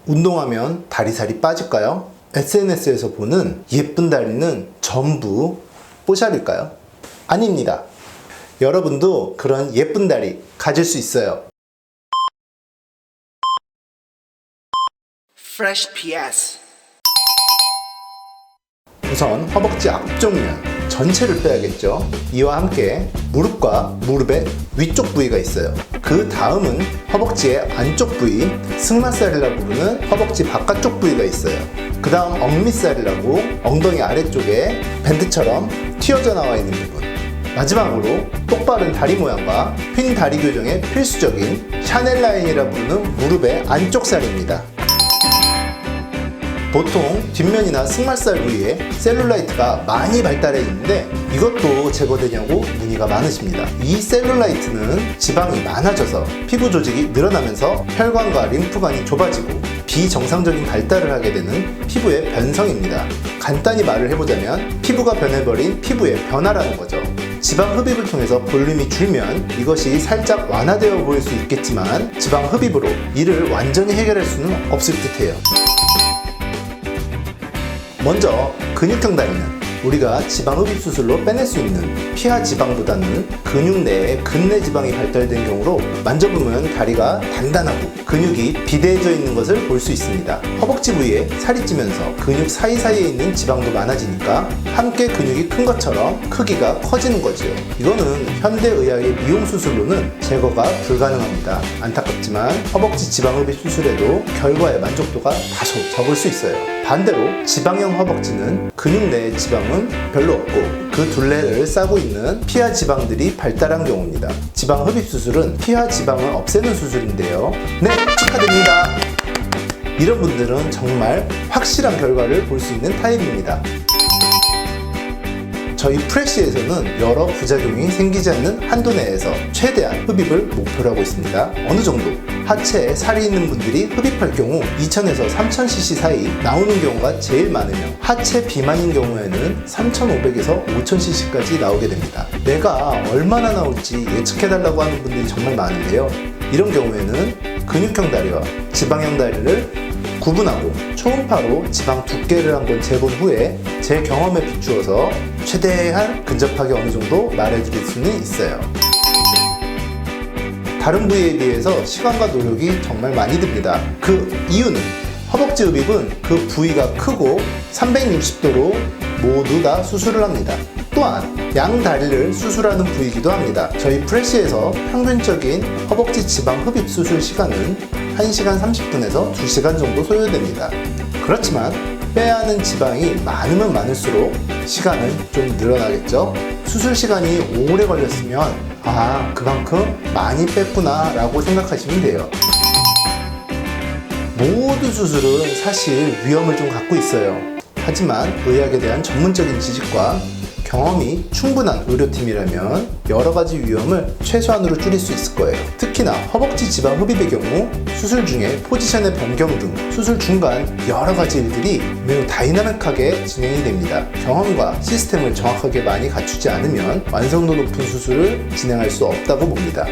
운동하면 다리살이 빠질까요? SNS에서 보는 예쁜 다리는 전부 뽀샵일까요? 아닙니다. 여러분도 그런 예쁜 다리 가질 수 있어요. Fresh PS. 우선 허벅지 앞쪽면 전체를 빼야겠죠. 이와 함께 무릎과 무릎의 위쪽 부위가 있어요. 그 다음은 허벅지의 안쪽 부위, 승마살이라고 부르는 허벅지 바깥쪽 부위가 있어요. 그 다음 억미살이라고 엉덩이 아래쪽에 밴드처럼 튀어져 나와 있는 부분. 마지막으로 똑바른 다리 모양과 휜 다리 교정에 필수적인 샤넬 라인이라 부르는 무릎의 안쪽 살입니다. 보통 뒷면이나 승마살 부위에 셀룰라이트가 많이 발달해 있는데 이것도 제거되냐고 문의가 많으십니다. 이 셀룰라이트는 지방이 많아져서 피부 조직이 늘어나면서 혈관과 림프관이 좁아지고 비정상적인 발달을 하게 되는 피부의 변성입니다. 간단히 말을 해보자면 피부가 변해버린 피부의 변화라는 거죠. 지방 흡입을 통해서 볼륨이 줄면 이것이 살짝 완화되어 보일 수 있겠지만 지방 흡입으로 이를 완전히 해결할 수는 없을 듯해요. 먼저 근육형 다리는 우리가 지방 흡입 수술로 빼낼 수 있는 피하 지방보다는 근육 내에 근내 지방이 발달된 경우로 만져보면 다리가 단단하고 근육이 비대해져 있는 것을 볼 수 있습니다. 허벅지 부위에 살이 찌면서 근육 사이사이에 있는 지방도 많아지니까 함께 근육이 큰 것처럼 크기가 커지는 거지요. 이거는 현대의학의 미용 수술로는 제거가 불가능합니다. 안타깝지만 허벅지 지방 흡입 수술에도 결과의 만족도가 다소 적을 수 있어요. 반대로 지방형 허벅지는 근육 내의 지방은 별로 없고 그 둘레를 싸고 있는 피하 지방들이 발달한 경우입니다. 지방 흡입 수술은 피하 지방을 없애는 수술인데요. 네, 축하드립니다. 이런 분들은 정말 확실한 결과를 볼 수 있는 타입입니다. 저희 프레쉬에서는 여러 부작용이 생기지 않는 한도 내에서 최대한 흡입을 목표로 하고 있습니다. 어느 정도 하체에 살이 있는 분들이 흡입할 경우 2000에서 3000cc 사이 나오는 경우가 제일 많으며 하체 비만인 경우에는 3500에서 5000cc까지 나오게 됩니다. 내가 얼마나 나올지 예측해달라고 하는 분들이 정말 많은데요. 이런 경우에는 근육형 다리와 지방형 다리를 구분하고 초음파로 지방 두께를 한번 재본 후에 제 경험에 비추어서 최대한 근접하게 어느 정도 말해드릴 수는 있어요. 다른 부위에 비해서 시간과 노력이 정말 많이 듭니다. 그 이유는 허벅지 흡입은 그 부위가 크고 360도로 모두 다 수술을 합니다. 또한 양 다리를 수술하는 부위이기도 합니다. 저희 프레쉬에서 평균적인 허벅지 지방 흡입 수술 시간은 1시간 30분에서 2시간 정도 소요됩니다. 그렇지만 빼야 하는 지방이 많으면 많을수록 시간은 좀 늘어나겠죠. 수술 시간이 오래 걸렸으면 그만큼 많이 뺐구나 라고 생각하시면 돼요. 모든 수술은 사실 위험을 좀 갖고 있어요. 하지만 의학에 대한 전문적인 지식과 경험이 충분한 의료팀이라면 여러 가지 위험을 최소한으로 줄일 수 있을 거예요. 특히나 허벅지 지방 흡입의 경우 수술 중에 포지션의 변경 등 수술 중간 여러 가지 일들이 매우 다이나믹하게 진행이 됩니다. 경험과 시스템을 정확하게 많이 갖추지 않으면 완성도 높은 수술을 진행할 수 없다고 봅니다.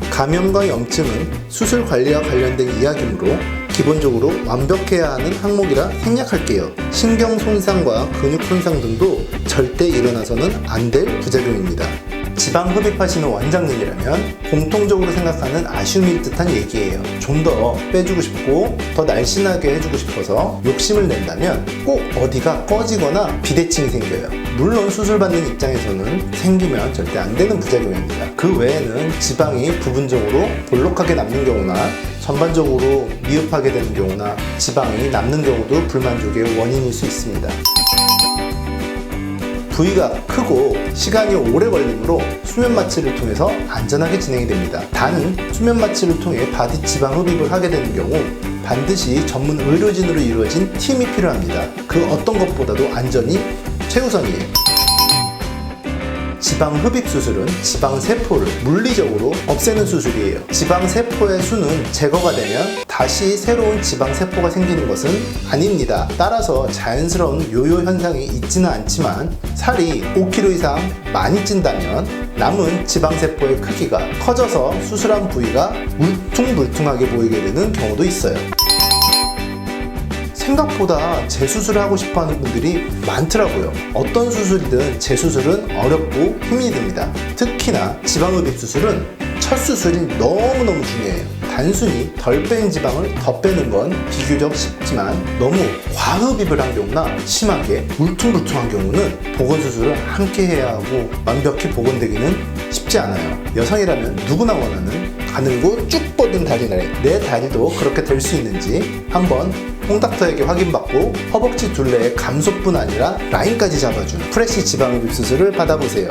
감염과 염증은 수술 관리와 관련된 이야기이므로 기본적으로 완벽해야 하는 항목이라 생략할게요. 신경 손상과 근육 손상 등도 절대 일어나서는 안 될 부작용입니다. 지방 흡입하시는 원장님이라면 공통적으로 생각하는 아쉬움일 듯한 얘기예요. 좀 더 빼주고 싶고 더 날씬하게 해주고 싶어서 욕심을 낸다면 꼭 어디가 꺼지거나 비대칭이 생겨요. 물론 수술받는 입장에서는 생기면 절대 안 되는 부작용입니다. 그 외에는 지방이 부분적으로 볼록하게 남는 경우나 전반적으로 미흡하게 되는 경우나 지방이 남는 경우도 불만족의 원인일 수 있습니다. 부위가 크고 시간이 오래 걸리므로 수면 마취를 통해서 안전하게 진행이 됩니다. 단 수면 마취를 통해 바디 지방 흡입을 하게 되는 경우 반드시 전문 의료진으로 이루어진 팀이 필요합니다. 그 어떤 것보다도 안전이 최우선이에요. 지방흡입 수술은 지방세포를 물리적으로 없애는 수술이에요. 지방세포의 수는 제거가 되면 다시 새로운 지방세포가 생기는 것은 아닙니다. 따라서 자연스러운 요요 현상이 있지는 않지만 살이 5kg 이상 많이 찐다면 남은 지방세포의 크기가 커져서 수술한 부위가 울퉁불퉁하게 보이게 되는 경우도 있어요. 생각보다 재수술을 하고 싶어 하는 분들이 많더라고요. 어떤 수술이든 재수술은 어렵고 힘이 듭니다. 특히나 지방흡입 수술은 첫 수술이 너무너무 중요해요. 단순히 덜 뺀 지방을 더 빼는 건 비교적 쉽지만 너무 과흡입을 한 경우나 심하게 울퉁불퉁한 경우는 보건수술을 함께 해야 하고 완벽히 복원되기는 쉽지 않아요. 여성이라면 누구나 원하는 가늘고 쭉 뻗은 다리나래, 내 다리도 그렇게 될 수 있는지 한번 홍닥터에게 확인받고 허벅지 둘레의 감소뿐 아니라 라인까지 잡아주는 프레시 지방흡입 수술을 받아보세요.